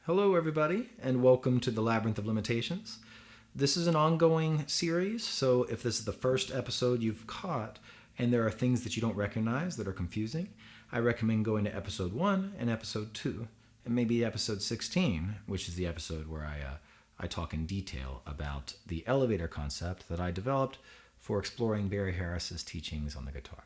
Hello everybody, and welcome to the Labyrinth of Limitations. This is an ongoing series, so if this is the first episode you've caught and there are things that you don't recognize that are confusing, I recommend going to episode 1 and episode 2, and maybe episode 16, which is the episode where I talk in detail about the elevator concept that I developed for exploring Barry Harris's teachings on the guitar.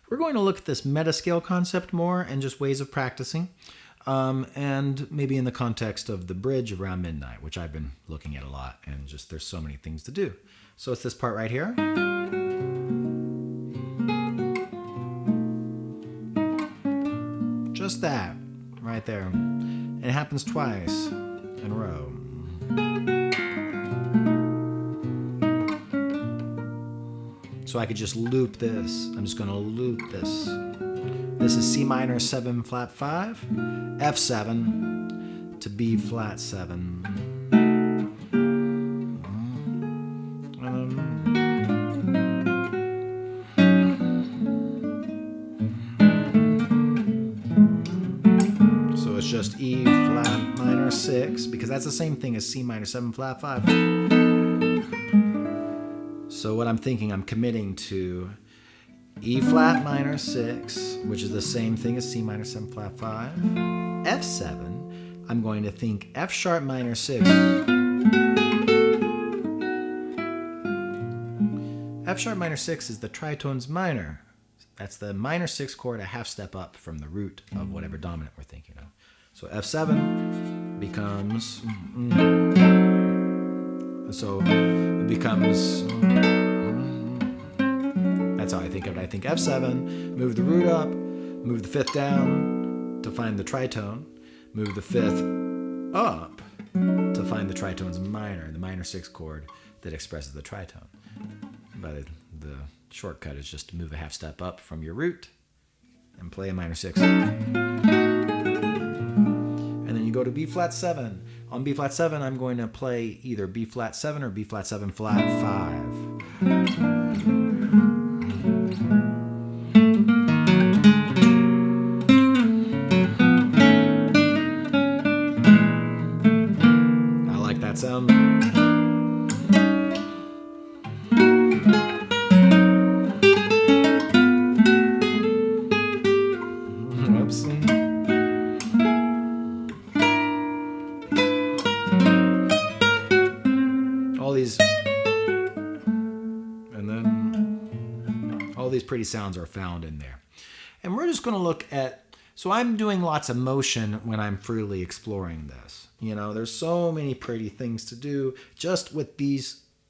We're going to look at this Metascale concept more and just ways of practicing. And maybe in the context of the bridge around midnight, which I've been looking at a lot, and just there's so many things to do. So it's this part right here. Just that, right there. And it happens twice in a row. So I could just loop this. I'm just going to loop this. This is C minor 7 flat 5, F7 to B flat 7. So it's just E flat minor 6, because that's the same thing as C minor 7 flat 5. So what I'm thinking, I'm committing to E flat minor 6, which is the same thing as C minor 7 flat 5. F7, I'm going to think F sharp minor 6. F sharp minor 6 is the tritones minor. That's the minor 6 chord a half step up from the root of whatever dominant we're thinking of. So F7 becomes... So it becomes... That's how I think of it. I think F7, move the root up, move the 5th down to find the tritone, move the 5th up to find the tritones minor, the minor 6 chord that expresses the tritone. But the shortcut is just to move a half step up from your root and play a minor 6. And then you go to B flat 7. On B flat 7, I'm going to play either B flat 7 or B flat 7 flat 5. Sound. Oops. All these, and then all these pretty sounds are found in there. And we're just going to look at, so I'm doing lots of motion when I'm freely exploring this. You know, there's so many pretty things to do just with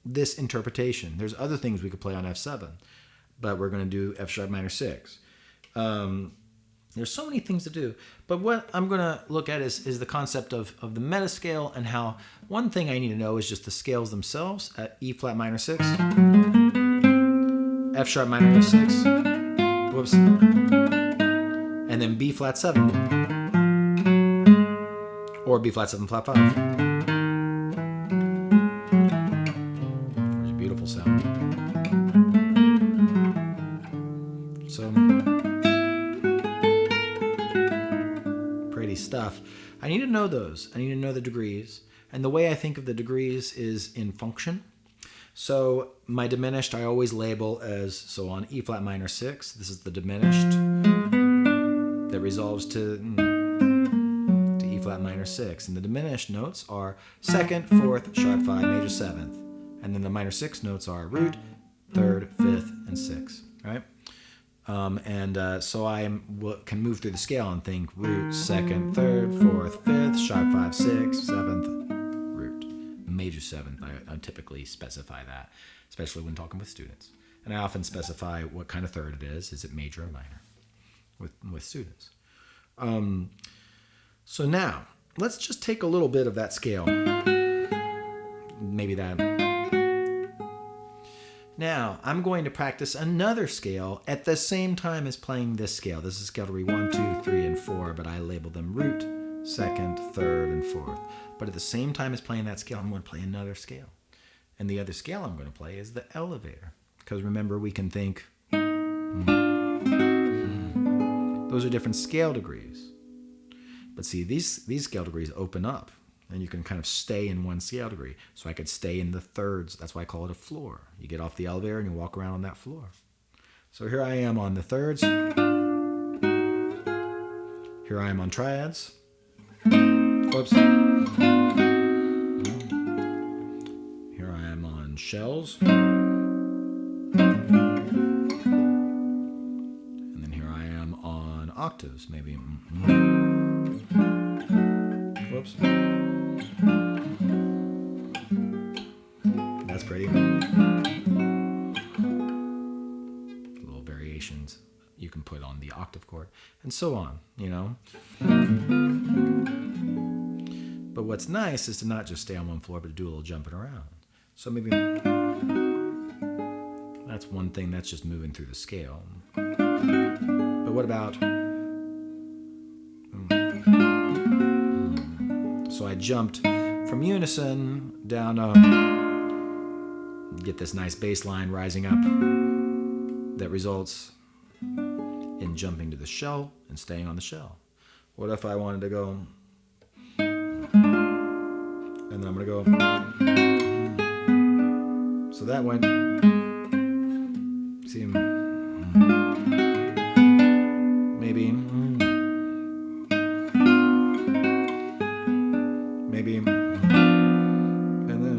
this interpretation. There's other things we could play on F7, but we're going to do F sharp minor 6. There's so many things to do. But what I'm going to look at is the concept of the metascale, and how one thing I need to know is just the scales themselves at E flat minor 6, F sharp minor 6, whoops, and then B flat 7. Or B flat 7 flat 5. There's a beautiful sound. So, pretty stuff. I need to know those. I need to know the degrees. And the way I think of the degrees is in function. So my diminished I always label as, so on E flat minor 6, this is the diminished that resolves to E flat minor 6, and the diminished notes are 2nd, 4th, sharp 5, major 7th, and then the minor 6 notes are root, 3rd, 5th, and 6th, right? So I can move through the scale and think root, 2nd, 3rd, 4th, 5th, sharp 5, 6, 7th, root, major 7th. I typically specify that, especially when talking with students, and I often specify what kind of third it is. Is it major or minor with students? So now, let's just take a little bit of that scale. Maybe that. Now, I'm going to practice another scale at the same time as playing this scale. This is scale to read 1, 2, 3, and 4, but I label them root, 2nd, 3rd, and 4th. But at the same time as playing that scale, I'm going to play another scale. And the other scale I'm going to play is the elevator. Because remember, we can think... Those are different scale degrees. But see, these scale degrees open up, and you can kind of stay in one scale degree. So I could stay in the thirds. That's why I call it a floor. You get off the elevator and you walk around on that floor. So here I am on the thirds. Here I am on triads. Whoops. Here I am on shells. And then here I am on octaves, maybe. Whoops. That's pretty. Little variations you can put on the octave chord, and so on, you know. But what's nice is to not just stay on one floor, but to do a little jumping around. So maybe that's one thing that's just moving through the scale. But what about... So I jumped from unison down to get this nice bass line rising up that results in jumping to the shell and staying on the shell. What if I wanted to go... And then I'm going to go... So that went... See, maybe... Maybe... And then...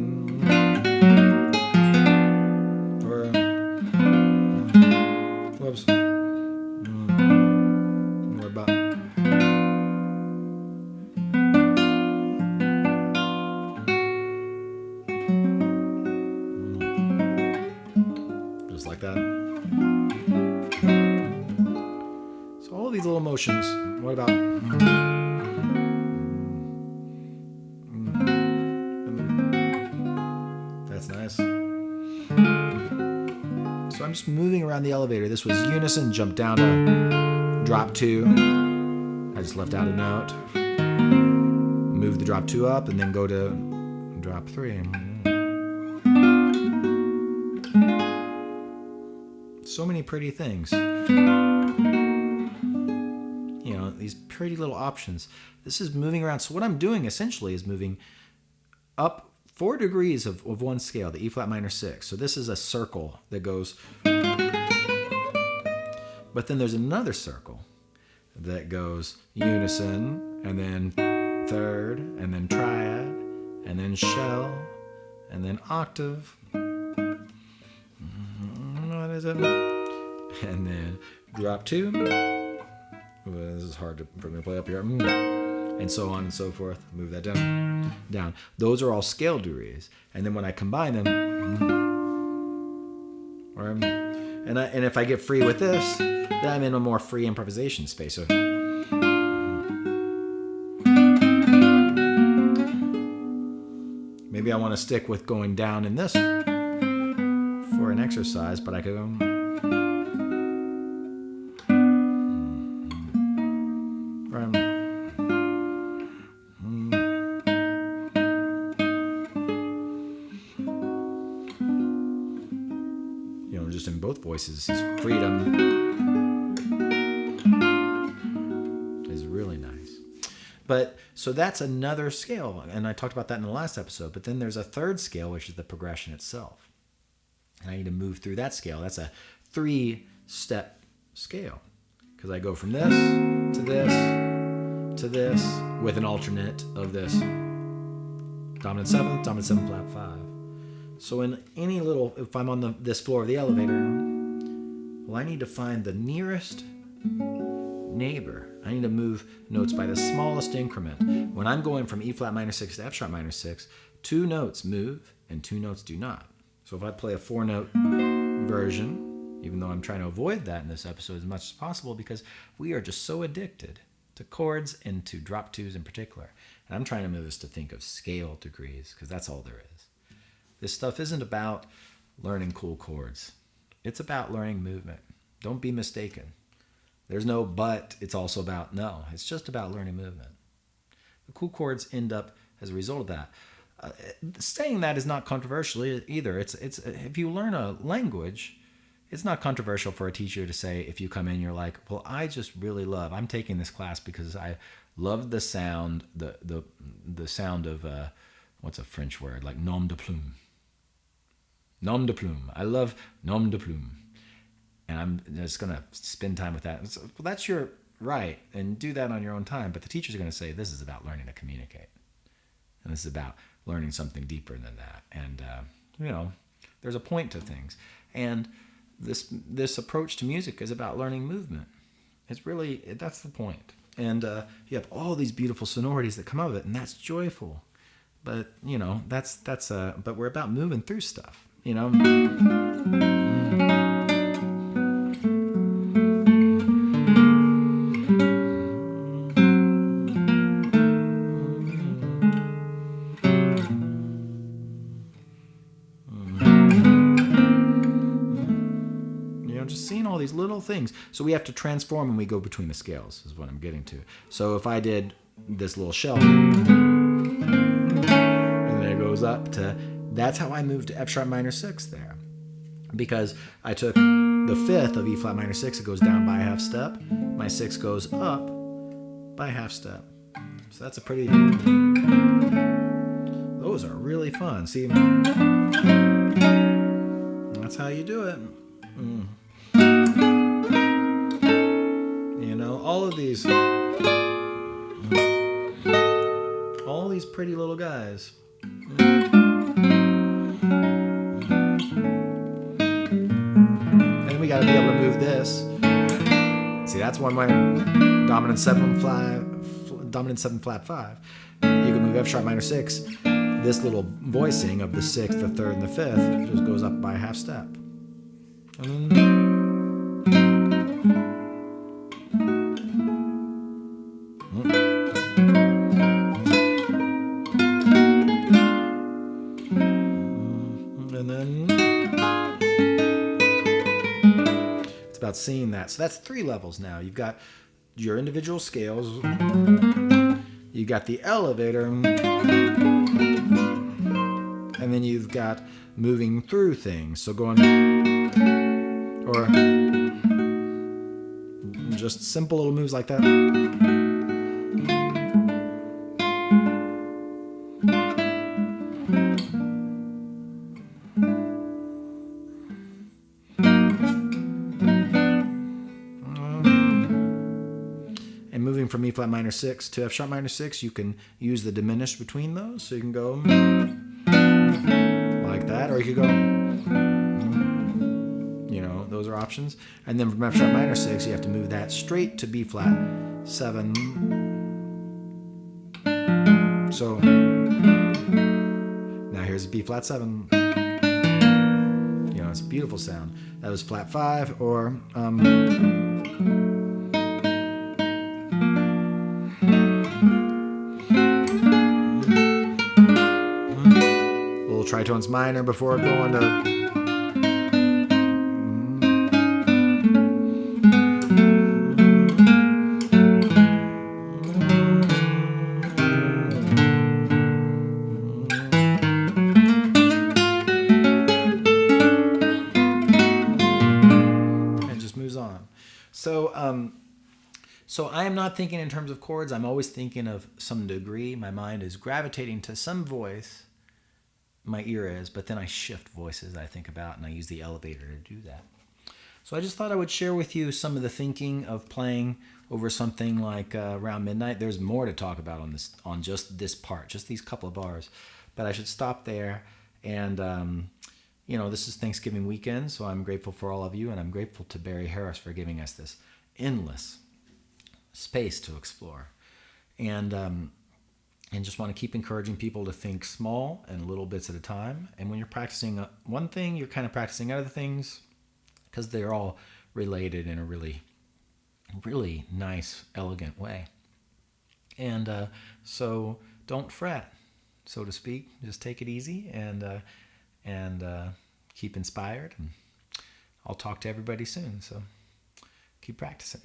Or... Whoops. Or about... Like that. So all these little motions. What about? That's nice. So I'm just moving around the elevator. This was unison, jump down to drop 2. I just left out a note. Move the drop 2 up and then go to drop 3. So many pretty things. You know, these pretty little options. This is moving around. So what I'm doing essentially is moving up 4 degrees of one scale, the E flat minor 6. So this is a circle that goes. But then there's another circle that goes unison, and then third, and then triad, and then shell, and then octave. And then drop 2. This is hard for me to play up here. And so on and so forth. Move that down. Those are all scale degrees. And then when I combine them, and if I get free with this, then I'm in a more free improvisation space. So maybe I want to stick with going down in this for an exercise, but I could go. Just in both voices, freedom is really nice. But so that's another scale, and I talked about that in the last episode. But then there's a third scale, which is the progression itself, and I need to move through that scale. That's a 3-step scale because I go from this to this to this with an alternate of this dominant 7th, dominant 7 flat 5. So in any little, if I'm on this floor of the elevator, well, I need to find the nearest neighbor. I need to move notes by the smallest increment. When I'm going from E flat minor 6 to F sharp minor 6, 2 notes move and 2 notes do not. So if I play a 4-note version, even though I'm trying to avoid that in this episode as much as possible because we are just so addicted to chords and to drop 2s in particular. And I'm trying to move us to think of scale degrees because that's all there is. This stuff isn't about learning cool chords. It's about learning movement. Don't be mistaken. There's no but, it's also about no. It's just about learning movement. The cool chords end up as a result of that. Saying that is not controversial either. It's if you learn a language, it's not controversial for a teacher to say, if you come in, you're like, well, I just really I'm taking this class because I Loved the sound, the sound of what's a French word, like nom de plume. Nom de plume. I love nom de plume. And I'm just going to spend time with that. So, well, that's your right, and do that on your own time. But the teacher's going to say, this is about learning to communicate. And this is about learning something deeper than that. And, there's a point to things. And this approach to music is about learning movement. That's the point. And you have all these beautiful sonorities that come out of it, and that's joyful. But, but we're about moving through stuff, just seeing all these little things. So we have to transform when we go between the scales, is what I'm getting to. So if I did this little shell, and then it goes up to, that's how I moved to F sharp minor 6 there. Because I took the fifth of E flat minor 6, it goes down by a half step. My 6 goes up by a half step. So that's those are really fun. See, that's how you do it. All these pretty little guys. And we got to be able to move this. See, that's one way. Dominant 7 flat 5. You can move F sharp minor 6. This little voicing of the 6th, the 3rd, and the 5th just goes up by a half step. About seeing that. So that's 3 levels now. You've got your individual scales. You got the elevator. And then you've got moving through things. So going, or just simple little moves like that. From E flat minor 6 to F sharp minor 6, you can use the diminished between those. So you can go like that, or you could go, those are options. And then from F sharp minor 6, you have to move that straight to B flat 7. So now here's B flat 7. It's a beautiful sound. That was flat 5, or tritones minor before going to. And just moves on. So I am not thinking in terms of chords. I'm always thinking of some degree. My mind is gravitating to some voice. My ear is, but then I shift voices I think about, and I use the elevator to do that. So I just thought I would share with you some of the thinking of playing over something like around midnight. There's more to talk about on just this part, just these couple of bars, but I should stop there. And this is Thanksgiving weekend, so I'm grateful for all of you, and I'm grateful to Barry Harris for giving us this endless space to explore. And just want to keep encouraging people to think small and little bits at a time. And when you're practicing one thing, you're kind of practicing other things, because they're all related in a really, really nice, elegant way. And so don't fret, so to speak. Just take it easy and keep inspired. And I'll talk to everybody soon. So keep practicing.